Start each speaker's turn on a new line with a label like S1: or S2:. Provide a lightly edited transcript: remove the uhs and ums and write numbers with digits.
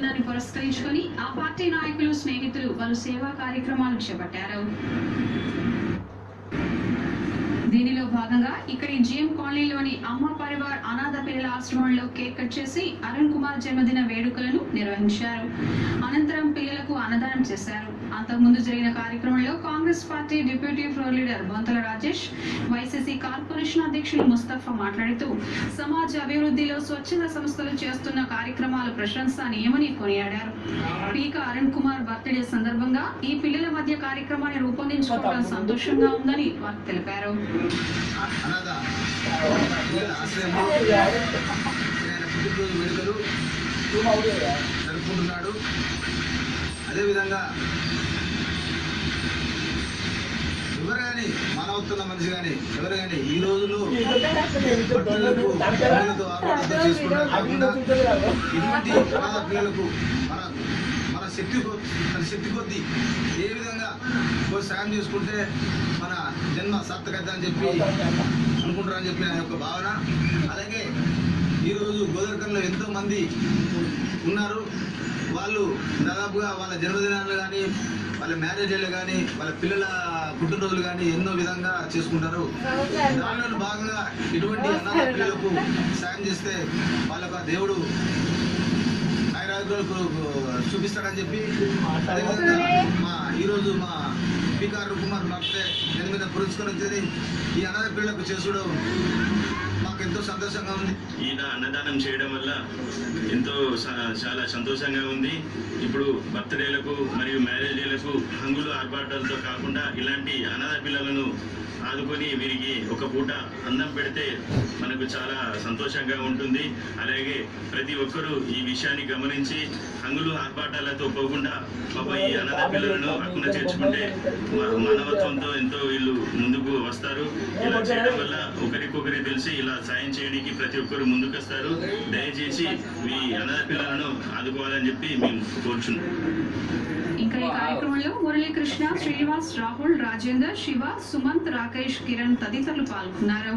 S1: దినాన్ని పురస్కరించుకొని ఆ పార్టీ నాయకులు, స్నేహితులు పలు సేవా కార్యక్రమాలు చేపట్టారు. దీనిలో భాగంగా ఇక్కడి జిఎం కాలనీలోని అమ్మ పరివార్ అనాథ పిల్లల ఆశ్రమంలో కేక్ కట్ చేసి అరుణ్ కుమార్ జన్మదిన వేడుకలను నిర్వహించారు. అనంతరం పిల్లలకు అన్నదానం చేశారు. అంతకుముందు జరిగిన కార్యక్రమంలో Congress party deputy floor leader Bonthala Rajesh, YCC corporation అధ్యక్షులు ముస్తఫా మాట్లాడుతూ సమాజ అభివృద్ధిలో స్వచ్ఛంద సంస్థలు చేస్తున్న కార్యక్రమాలు ప్రశంసనీయమని కొనియాడారు. పీక అరుణ్ కుమార్ బర్త్డే సందర్భంగా ఈ పిల్లల మధ్య కార్యక్రమాన్ని రూపొందించుకోవడం సంతోషంగా ఉందని వారు తెలిపారు.
S2: జరుపుకుంటున్నాడు. అదేవిధంగా ఎవరు కానీ మానవత్వం మనిషి కానీ ఎవరు కానీ ఈ రోజుల్లో పిల్లలకు ఆరోగ్యంతో చేసుకుంటూ కాకుండా ఇటువంటి అనాథ పిల్లలకు మన శక్తి కొద్దీ ఏ విధంగా సాయం చేసుకుంటే మన జన్మ సార్థకత అని చెప్పి అనుకుంటారని చెప్పి నా యొక్క భావన. అలాగే ఈరోజు గోదర్కర్లో ఎంతోమంది ఉన్నారు. వాళ్ళు దాదాపుగా వాళ్ళ జన్మదినాలు కానీ, వాళ్ళ మ్యారేజ్లు కానీ, వాళ్ళ పిల్లల పుట్టినరోజులు కానీ ఎన్నో విధంగా చేసుకుంటారు. దానిలో భాగంగా ఇటువంటి అనాథ పిల్లలకు సాయం చేస్తే వాళ్ళకు ఆ దేవుడు చూపిస్తాడని చెప్పి అదేవిధంగా ఈరోజు మా పీక అరుణ్ కుమార్ బర్త్డే జన్మదిన పురస్కరణ వచ్చేది ఈ అనాథ పిల్లలకు చేసుడు మాకు ఎంతో సంతోషంగా ఉంది.
S3: ఈయన అన్నదానం చేయడం వల్ల ఎంతో చాలా సంతోషంగా ఉంది. ఇప్పుడు బర్త్డేలకు మరియు మ్యారేజ్లకు హంగులు ఆర్భాటాలతో కాకుండా ఇలాంటి అనాథ పిల్లలను ఆదుకొని వీరికి ఒక పూట అన్నం పెడితే మనకు చాలా సంతోషంగా ఉంటుంది. అలాగే ప్రతి ఒక్కరూ ఈ విషయాన్ని గమనించి హంగులు ఆర్భాటాలతో పోకుండా పాప ఈ అనాథ పిల్లలను హక్కున చేర్చుకుంటే మానవత్వంతో ఎంతో వీళ్ళు ముందుకు వస్తారు. ఇలా చేయడం వల్ల ఒకరికొకరి తెలిసి ఇలా సాయం చేయడానికి ప్రతి ఒక్కరు ముందుకొస్తారు. దయచేసి ఈ అనాథ పిల్లలను ఆదుకోవాలని చెప్పి మేము కోరుచున్నాం.
S1: ఇంకా ఈ కార్యక్రమంలో మురళీకృష్ణ, శ్రీనివాస్, రాహుల్, రాజేందర్, శివ, సుమంత్, రాకేష్, కిరణ్ తదితరులు పాల్గొన్నారు.